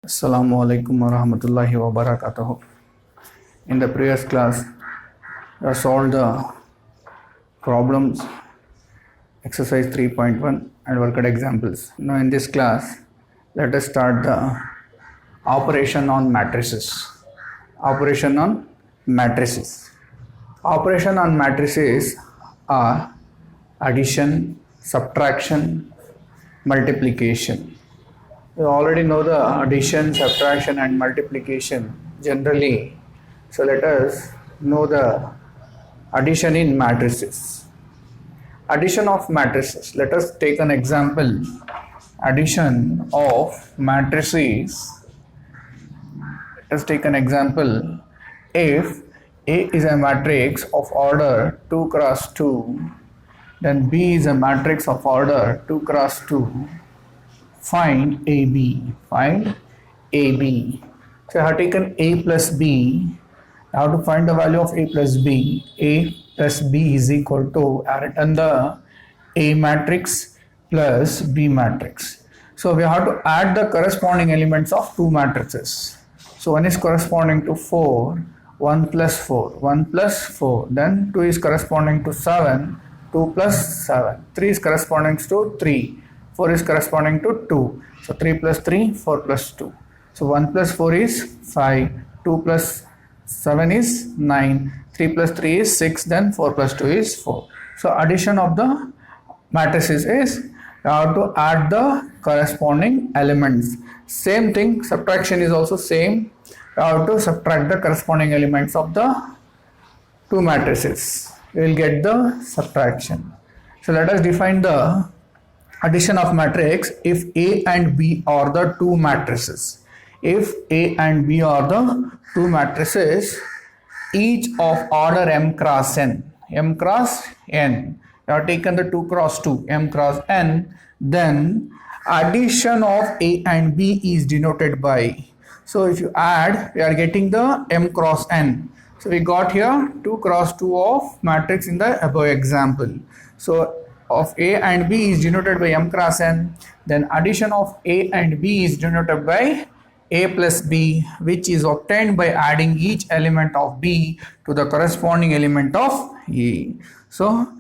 Assalamu alaikum wa rahmatullahi wa barakatuh. In the previous class, we have solved the problems, exercise 3.1 and worked examples. Now in this class, let us start the operation on matrices. Operation on matrices. Operation on matrices are addition, subtraction, multiplication. You already know the addition, subtraction and multiplication generally. So let us know the addition in matrices. Addition of matrices. Let us take an example. Addition of matrices. Let us take an example. If A is a matrix of order 2 cross 2, then B is a matrix of order 2 cross 2. Find AB. Find AB. So I have taken A plus B. I have to find the value of A plus B. A plus B is equal to, I have written the A matrix plus B matrix. So we have to add the corresponding elements of two matrices. So one is corresponding to 4, 1 plus 4, 1 plus 4. Then 2 is corresponding to 7, 2 plus 7. 3 is corresponding to 3. 4 is corresponding to 2. So 3 plus 3, 4 plus 2. So 1 plus 4 is 5. 2 plus 7 is 9. 3 plus 3 is 6. Then 4 plus 2 is 4. So addition of the matrices is you have to add the corresponding elements. Same thing, subtraction is also same. You have to subtract the corresponding elements of the two matrices. You will get the subtraction. So let us define the addition of matrix if A and B are the two matrices. If A and B are the two matrices, each of order m cross n, m cross n, you have taken the 2 cross 2, m cross n, then addition of A and B is denoted by. So if you add, we are getting the m cross n. So we got here 2 cross 2 of matrix in the above example. So of A and B is denoted by m cross n, then addition of A and B is denoted by A plus B, which is obtained by adding each element of B to the corresponding element of A. So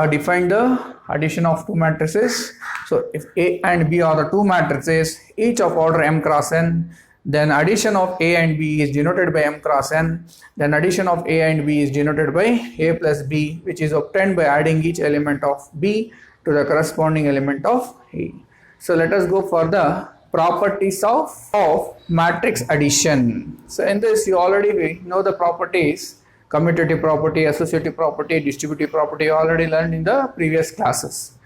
define the addition of two matrices. So if A and B are the two matrices, each of order m cross n, then addition of A and B is denoted by m cross n, then addition of A and B is denoted by A plus B, which is obtained by adding each element of B to the corresponding element of A. So let us go for the properties of matrix addition. So in this you already know the properties: commutative property, associative property, distributive property, you already learned in the previous classes.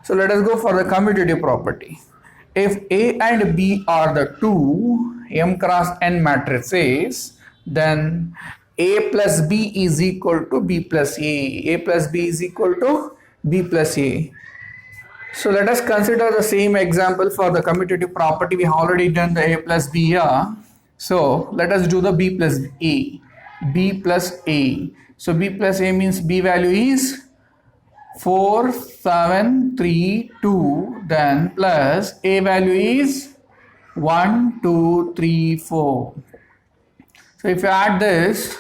So let us go for the commutative property. If A and B are the two m cross n matrices, then A plus B is equal to B plus A. A plus B is equal to B plus A. So let us consider the same example for the commutative property. We have already done the A plus B here. So let us do the B plus A. B plus A. So B plus A means B value is 4, 7, 3, 2, then plus A value is 1, 2, 3, 4. So if you add this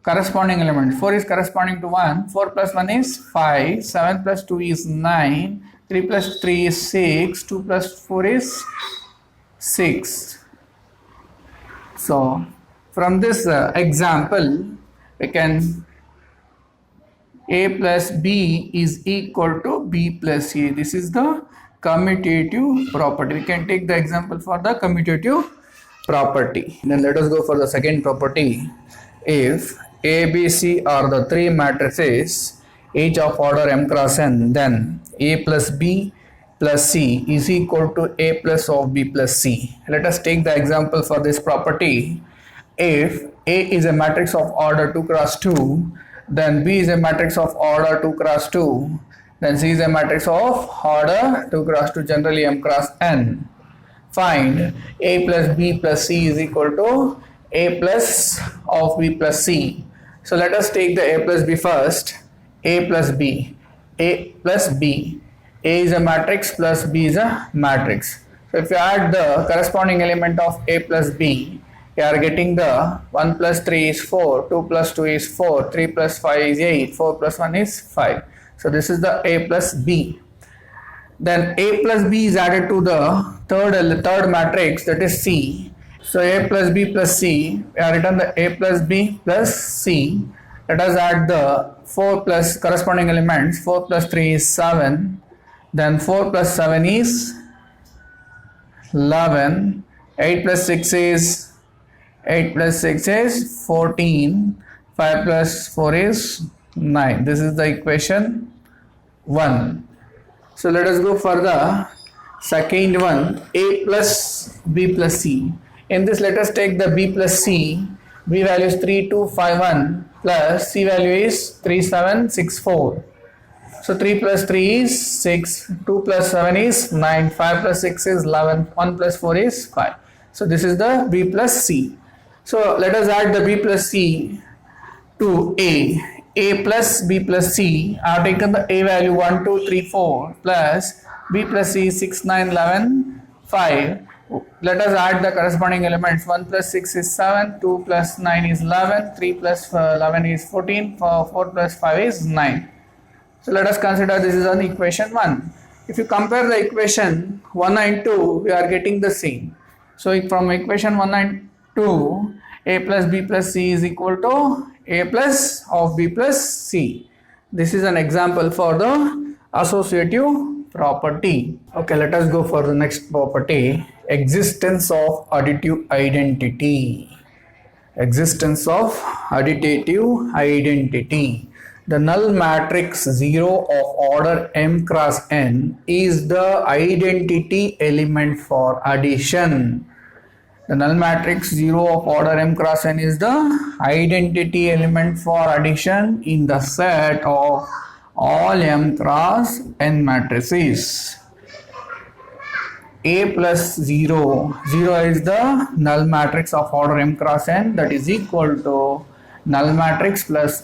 corresponding element, 4 is corresponding to 1, 4 plus 1 is 5, 7 plus 2 is 9, 3 plus 3 is 6, 2 plus 4 is 6. So from this example, we can A plus B is equal to B plus A. This is the commutative property. We can take the example for the commutative property. Then let us go for the second property. If A, B, C are the three matrices, each of order m cross n, then A plus B plus C is equal to A plus of B plus C. Let us take the example for this property. If A is a matrix of order 2 cross 2, then B is a matrix of order 2 cross 2, then C is a matrix of order 2 cross 2, generally m cross n. Find A plus B plus C is equal to A plus of B plus C. So let us take the A plus B first. A plus B. A plus B. A is a matrix plus B is a matrix. So if you add the corresponding element of a plus b, you are getting the 1 plus 3 is 4, 2 plus 2 is 4, 3 plus 5 is 8, 4 plus 1 is 5. So this is the a plus b. Then a plus b is added to the third matrix, that is C. So a plus b plus C, we have written the a plus b plus C. Let us add the 4 plus corresponding elements. 4 plus 3 is 7. Then 4 plus 7 is 11. 8 plus 6 is 14. 5 plus 4 is 9. This is the equation 1. So let us go for the second one, a plus b plus c. In this, let us take the b plus c. B value is 3251 plus c value is 3764. So 3 plus 3 is 6, 2 plus 7 is 9, 5 plus 6 is 11, 1 plus 4 is 5. So this is the b plus c. So let us add the b plus c to a. A plus b plus c. I have taken the a value 1, 2, 3, 4 plus b plus c 6, 9, 11, 5. Let us add the corresponding elements. 1 plus 6 is 7, 2 plus 9 is 11, 3 plus 11 is 14, 4 plus 5 is 9. So let us consider this is on equation 1. If you compare the equation 1 and 2, we are getting the same. So from equation 1 and 2, a plus b plus c is equal to a plus of b plus c. This is an example for the associative property. Okay, let us go for the next property. Existence of additive identity. Existence of additive identity. The null matrix 0 of order m cross n is the identity element for addition. The null matrix 0 of order m cross n is the identity element for addition in the set of all m cross n matrices. A plus 0, 0 is the null matrix of order m cross n, that is equal to null matrix plus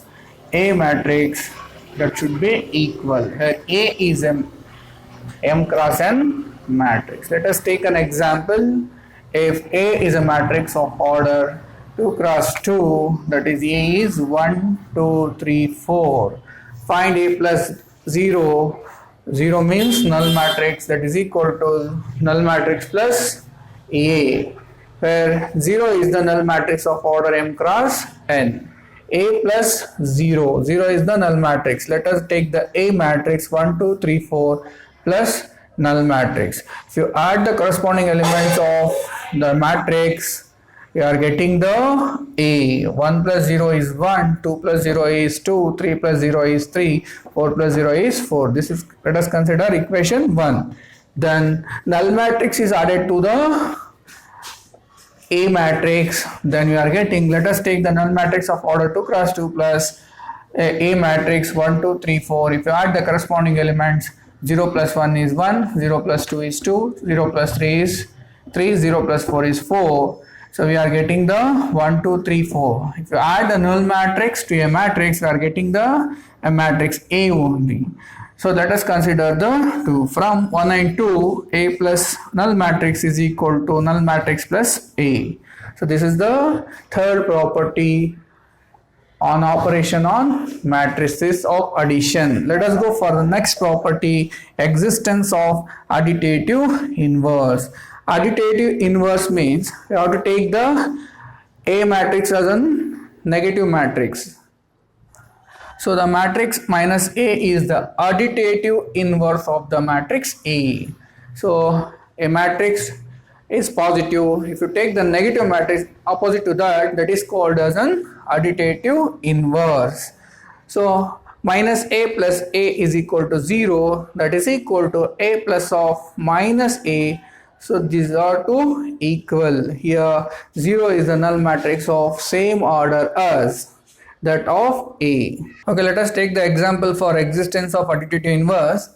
A matrix, that should be equal. Here A is m cross n matrix. Let us take an example. If A is a matrix of order 2 cross 2, that is A is 1, 2, 3, 4. Find A plus 0. 0 means null matrix, that is equal to null matrix plus A, where 0 is the null matrix of order m cross n. A plus 0, 0 is the null matrix. Let us take the A matrix 1, 2, 3, 4 plus null matrix. If you add the corresponding elements of the matrix, you are getting the A. 1 plus 0 is 1, 2 plus 0 is 2, 3 plus 0 is 3, 4 plus 0 is 4. This is, let us consider equation 1. Then null matrix is added to the A matrix, then we are getting, let us take the null matrix of order 2 cross 2 plus A matrix 1, 2, 3, 4. If you add the corresponding elements, 0 plus 1 is 1, 0 plus 2 is 2, 0 plus 3 is 3, 0 plus 4 is 4. So we are getting the 1, 2, 3, 4. If you add the null matrix to a matrix, we are getting the a matrix A only. So let us consider the 2. From 1 and 2, A plus null matrix is equal to null matrix plus A. So this is the third property on operation on matrices of addition. Let us go for the next property, existence of additive inverse. Additive inverse means we have to take the A matrix as a negative matrix. So the matrix minus A is the additive inverse of the matrix A. So a matrix is positive. If you take the negative matrix opposite to that, that is called as an additive inverse. So minus A plus A is equal to 0, that is equal to A plus of minus A. So these are two equal. Here 0 is the null matrix of same order as that of A. Okay, let us take the example for existence of additive inverse.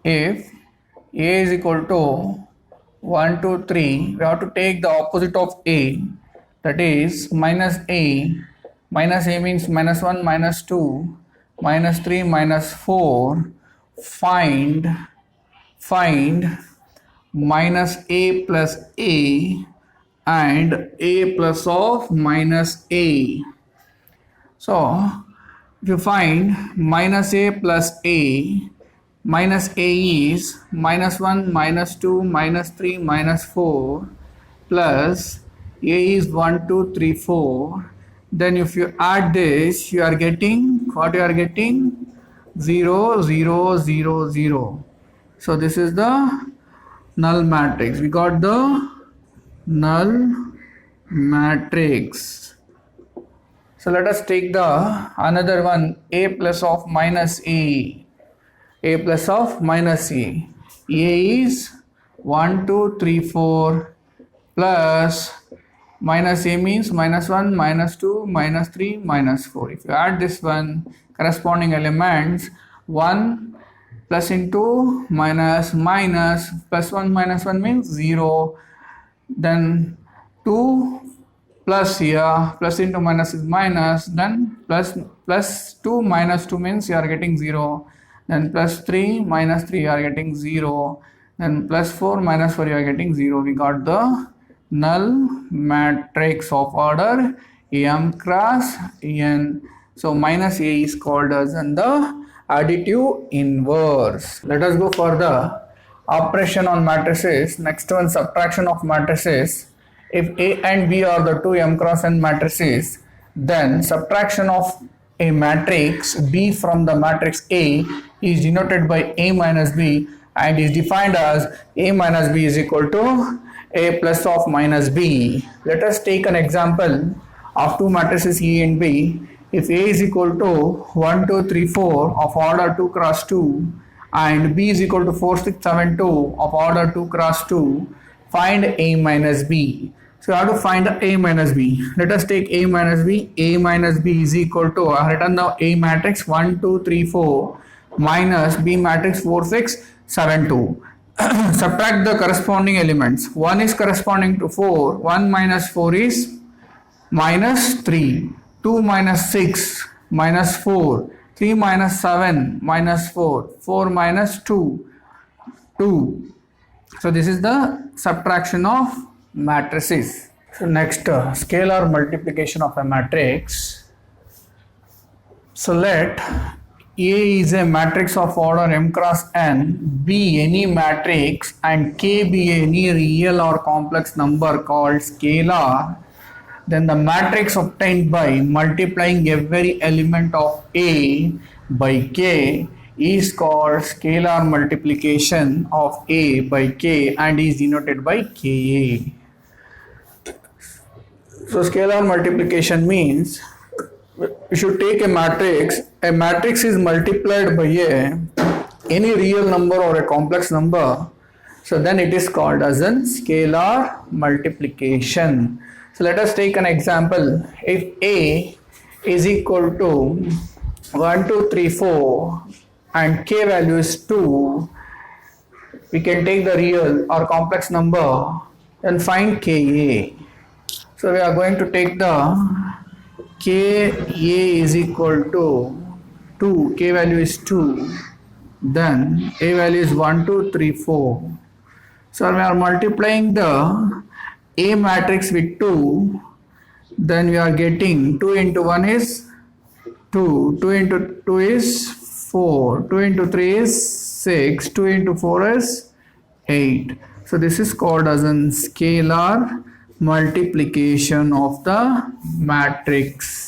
If A is equal to 1, 2, 3, we have to take the opposite of A, that is minus A. Minus A means minus 1, minus 2, minus 3, minus 4. Find find minus a plus a and a plus of minus a. So if you find minus a plus a, minus a is minus 1, minus 2, minus 3, minus 4, plus a is 1, 2, 3, 4. Then if you add this, you are getting, what you are getting? 0, 0, 0, 0. So this is the null matrix. We got the null matrix. So let us take the another one, a plus of minus a plus of minus a. A is 1, 2, 3, 4 plus minus a means minus 1, minus 2, minus 3, minus 4. If you add this one, corresponding elements 1 plus into minus minus plus 1 minus 1 means 0. Then 2 plus here, plus into minus is minus, then plus 2 minus 2 means you are getting 0, then plus 3 minus 3 you are getting 0, then plus 4 minus 4 you are getting 0. We got the null matrix of order m cross n. So minus a is called as the additive inverse. Let us go for the operation on matrices. Next one, subtraction of matrices. If A and B are the two m cross n matrices, then subtraction of a matrix B from the matrix A is denoted by A minus B and is defined as A minus B is equal to A plus of minus B. Let us take an example of two matrices A and B. If A is equal to 1, 2, 3, 4 of order 2 cross 2 and B is equal to 4, 6, 7, 2 of order 2 cross 2, find A minus B. So you have to find A minus B. Let us take A minus B. A minus B is equal to, I have written the A matrix 1, 2, 3, 4 minus B matrix 4, 6, 7, 2. Subtract the corresponding elements. 1 is corresponding to 4. 1 minus 4 is minus 3. 2 minus 6 minus 4. 3 minus 7 minus 4. 4 minus 2. 2. So this is the subtraction of matrices. So next, scalar multiplication of a matrix. So let A is a matrix of order m cross n, B any matrix, and K be any real or complex number called scalar. Then the matrix obtained by multiplying every element of A by K is called scalar multiplication of A by K and is denoted by Ka. So scalar multiplication means you should take a matrix is multiplied by any real number or a complex number, so then it is called as a scalar multiplication. So let us take an example. If A is equal to 1, 2, 3, 4 and K value is 2, we can take the real or complex number and find Ka. So we are going to take the Ka is equal to 2, K value is 2, then A value is 1, 2, 3, 4. So we are multiplying the A matrix with 2, then we are getting 2 into 1 is 2, 2 into 2 is 4, 2 into 3 is 6, 2 into 4 is 8. So this is called as a scalar multiplication of the matrix.